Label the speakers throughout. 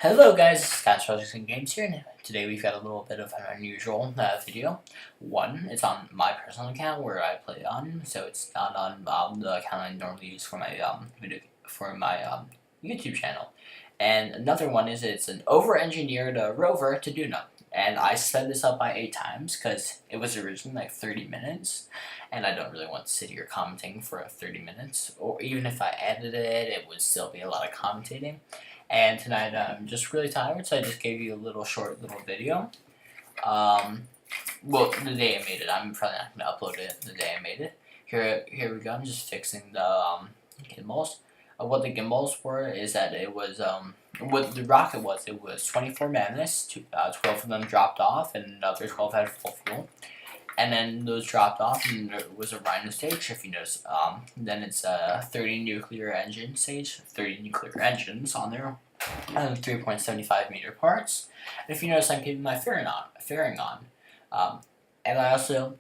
Speaker 1: Hello guys, Skyence Projects and Games here, and today we've got a little bit of an unusual video. One, it's on my personal account where I play on, so it's not on the account I normally use for my YouTube channel. And another one is it's an over-engineered Rover to Duna, and I sped this up by 8 times because it was originally like 30 minutes, and I don't really want to sit here commenting for 30 minutes, or even if I edited it, it would still be a lot of commentating. And tonight I'm just really tired, so I just gave you a short little video. Well, the day I made it. I'm probably not gonna upload it the day I made it. Here we go. I'm just fixing the gimbals. What the gimbals were is that it was what the rocket was. It was 24 magnets. 12 of them dropped off, and another 12 had full fuel. And then those dropped off, and there was a Rhino stage, if you notice. Then it's a 30 nuclear engine stage, 30 nuclear engines on there, and 3.75 meter parts. And if you notice, I'm keeping my fairing on. And I also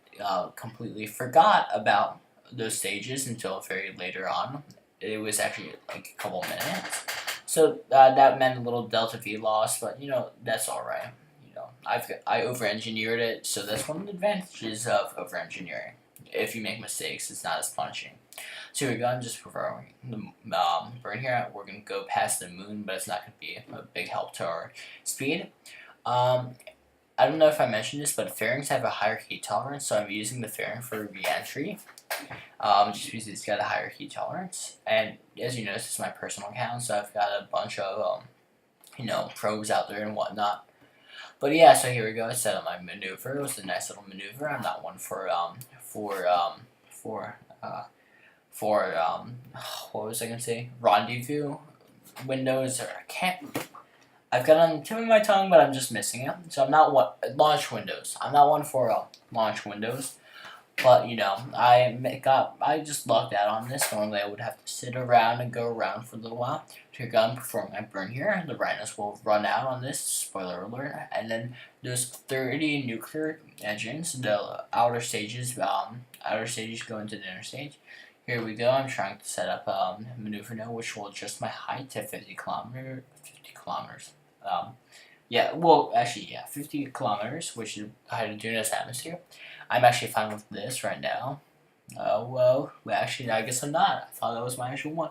Speaker 1: completely forgot about those stages until very later on. It was actually like a couple minutes. So that meant a little delta V loss, but that's alright. I over-engineered it, so that's one of the advantages of over-engineering. If you make mistakes, it's not as punishing. So here we go. I'm just preferring the burn here. We're gonna go past the moon, but it's not gonna be a big help to our speed. I don't know if I mentioned this, but fairings have a higher heat tolerance, so I'm using the fairing for re-entry. Just because it's got a higher heat tolerance, and as you notice, it's my personal account, so I've got a bunch of probes out there and whatnot. But yeah, so here we go. I set up my maneuver. It was a nice little maneuver. I'm not one for what was I gonna say? Rendezvous windows. Or I can't. I've got it on the tip of my tongue, but I'm just missing it. So I'm not one launch windows. I'm not one for launch windows. But I just lucked out on this. Normally I would have to sit around and go around for a little while. Here I'm performing my burn here. The rhinos will run out on this. Spoiler alert. And then there's 30 nuclear engines. The outer stages go into the inner stage. Here we go. I'm trying to set up a maneuver now, which will adjust my height to 50 kilometers. 50 kilometers, which is the height of Duna's atmosphere. I'm actually fine with this right now. Well, actually, I guess I'm not. I thought that was my actual one.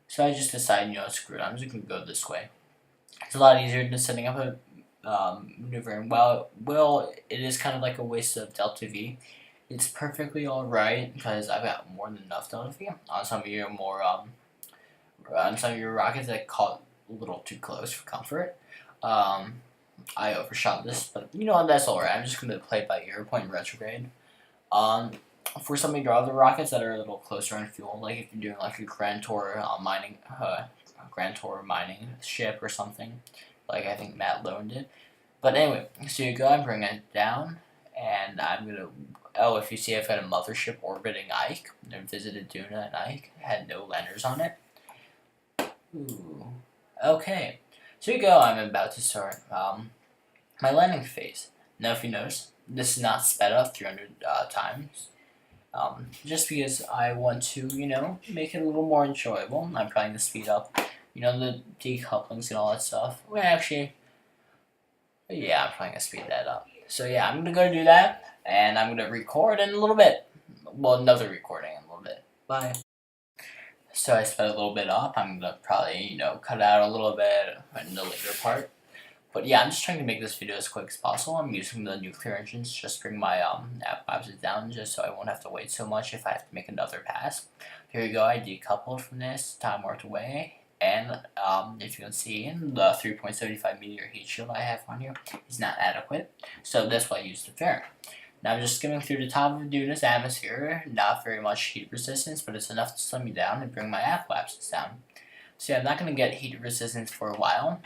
Speaker 1: So I just decided, screw it. I'm just going to go this way. It's a lot easier than setting up a maneuver. And well, it is kind of like a waste of delta V. It's perfectly alright because I've got more than enough delta V on some of your rockets that caught a little too close for comfort. I overshot this, but that's alright. I'm just gonna play by ear, point retrograde. For some of your other rockets that are a little closer on fuel, like if you're doing like a Grand Tour mining ship or something, like I think Matt Lone did. But anyway, so you go and bring it down, and I'm gonna. Oh, if you see, I've got a mothership orbiting Ike. I visited Duna and Ike. Had no landers on it. Ooh. Okay. So you go. I'm about to start my landing phase. Now, if you notice, this is not sped up 300 times. Just because I want to, make it a little more enjoyable. I'm trying to speed up, the decouplings and all that stuff. Well, actually, yeah, I'm trying to speed that up. So yeah, I'm gonna go do that, and I'm gonna record in a little bit. Well, another recording in a little bit. Bye. So I sped a little bit up. I'm gonna probably, cut out a little bit in the later part. But yeah, I'm just trying to make this video as quick as possible. I'm using the nuclear engines just to bring my app down, just so I won't have to wait so much if I have to make another pass. Here we go. I decoupled from this. Time worked away. And if you can see, the 3.75 meter heat shield I have on here is not adequate. So that's why I used the fairing. Now I'm just skimming through the top of Duna's atmosphere. Not very much heat resistance, but it's enough to slow me down and bring my apoapsis down. So yeah, I'm not going to get heat resistance for a while.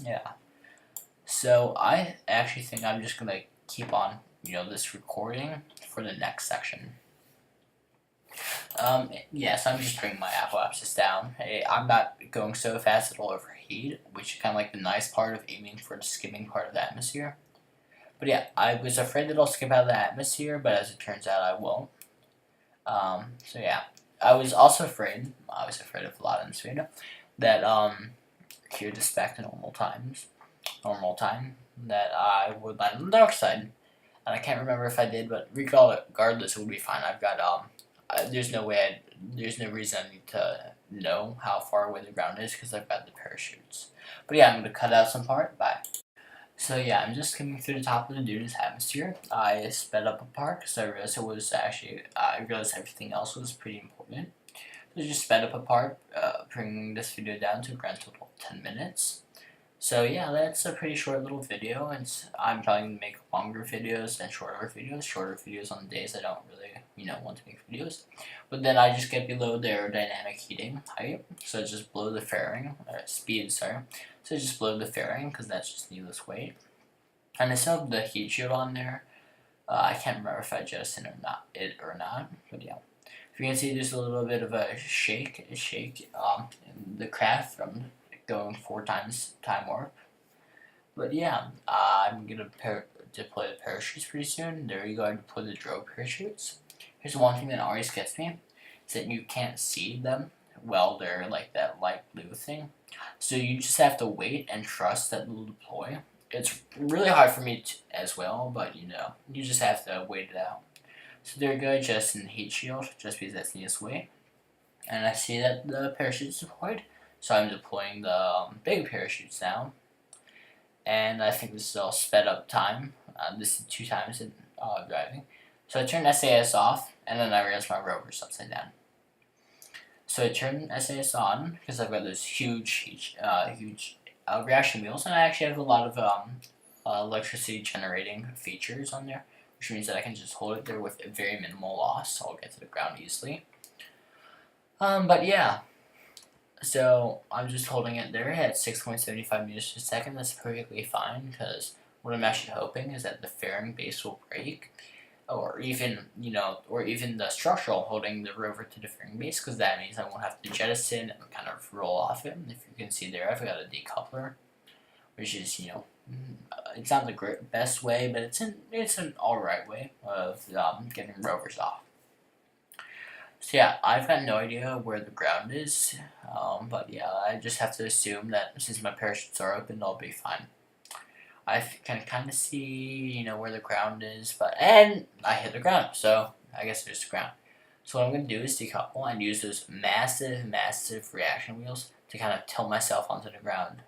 Speaker 1: Yeah. So I actually think I'm just going to keep on, this recording for the next section. Yes, I'm just bringing my apoapsis down. Hey, I'm not going so fast it'll overheat, which is kind of like the nice part of aiming for the skimming part of the atmosphere. But yeah, I was afraid that I'll skip out of the atmosphere, but as it turns out, I won't. So yeah, I was also afraid. I was afraid of a lot in this video that here just back to normal time that I would land on the dark side. And I can't remember if I did, but regardless, it would be fine. I've got there's no reason I need to know how far away the ground is because I've got the parachutes. But yeah, I'm gonna cut out some part. Bye. So yeah, I'm just skimming through the top of the Duna's atmosphere. I sped up a part because I realized I realized everything else was pretty important. So I just sped up a part, bringing this video down to a grand total of 10 minutes. So yeah, that's a pretty short little video, and I'm probably going to make longer videos and shorter videos on the days I don't really, want to make videos. But then I just get below the aerodynamic heating height, so I just blow the fairing, speed, sorry. So I just blow the fairing, because that's just needless weight. And I still have the heat shield on there. I can't remember if I jettisoned or not, but yeah. If you can see, there's a little bit of a shake in the craft from going 4 times time warp. But yeah, I'm gonna deploy the parachutes pretty soon. There you go, I deploy the drone parachutes. Here's one thing that always gets me, is that you can't see them well, they're like that light blue thing. So you just have to wait and trust that they'll deploy. It's really hard for me as well, but you just have to wait it out. So there you go, just in heat shield, just because that's the easiest way. And I see that the parachute's deployed, so I'm deploying the big parachutes now. And I think this is all sped up time. This is 2 times in driving. So I turned SAS off, and then I realized my rover's upside down. So I turned SAS on, because I've got those huge reaction wheels, and I actually have a lot of electricity generating features on there, which means that I can just hold it there with a very minimal loss, so I'll get to the ground easily. But yeah, so I'm just holding it there at 6.75 meters per second. That's perfectly fine, because what I'm actually hoping is that the fairing base will break, or even the structural holding the rover to the fairing base, because that means I won't have to jettison and kind of roll off it. If you can see there, I've got a decoupler, which is it's not the best way, but it's an alright way of getting rovers off. So yeah, I've got no idea where the ground is, but yeah, I just have to assume that since my parachutes are open, I'll be fine. I can kind of see, where the ground is, and I hit the ground, so I guess there's the ground. So what I'm going to do is decouple and use those massive reaction wheels to kind of tilt myself onto the ground.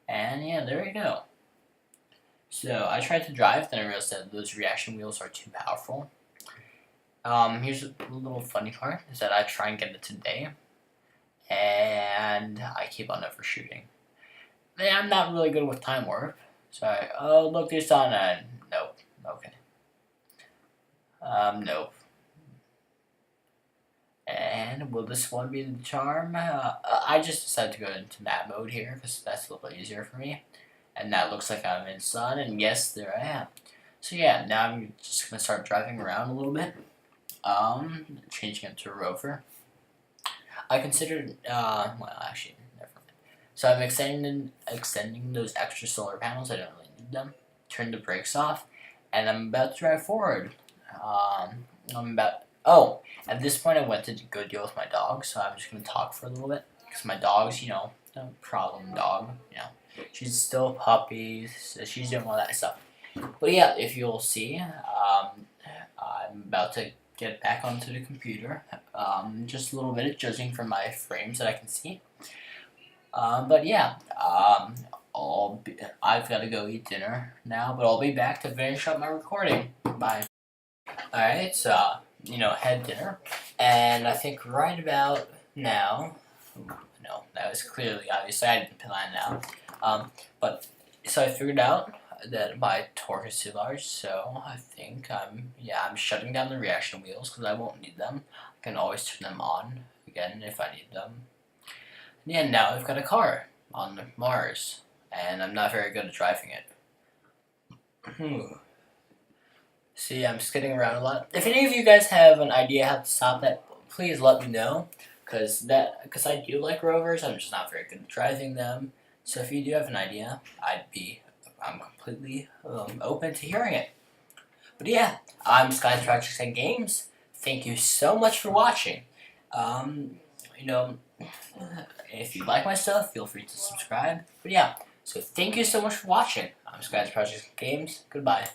Speaker 1: And yeah, there we go. So I tried to drive, then I realized that those reaction wheels are too powerful. Here's a little funny part, is that I try and get it today, and I keep on overshooting. I'm not really good with time warp. Sorry. Oh, look, there's on a... Nope. Okay. Nope. And will this one be the charm? I just decided to go into map mode here, because that's a little bit easier for me. And that looks like I'm in sun, and yes, there I am. So yeah, now I'm just going to start driving around a little bit. Changing it to a rover. I considered, well, actually, never mind. So I'm extending those extra solar panels. I don't really need them. Turn the brakes off, and I'm about to drive forward. At this point I went to go deal with my dog, so I'm just going to talk for a little bit. Because my dog's, a problem dog, She's still a puppy, so she's doing all that stuff. But yeah, if you'll see, I'm about to get back onto the computer, just a little bit, judging from my frames that I can see. But yeah, I've got to go eat dinner now, but I'll be back to finish up my recording. Bye. Alright, so, had dinner, and I think right about now, no, that was clearly, obviously, I didn't plan now, so I figured out that my torque is too large, so I think I'm shutting down the reaction wheels, because I won't need them. I can always turn them on again if I need them. Yeah, now I've got a car on Mars, and I'm not very good at driving it. See, I'm skidding around a lot. If any of you guys have an idea how to stop that, please let me know, because I do like rovers. I'm just not very good at driving them. So if you do have an idea, I'm completely open to hearing it. But yeah, I'm Skyence Projects and Games. Thank you so much for watching. If you like my stuff, feel free to subscribe. But yeah, so thank you so much for watching. I'm Skyence Projects Games. Goodbye.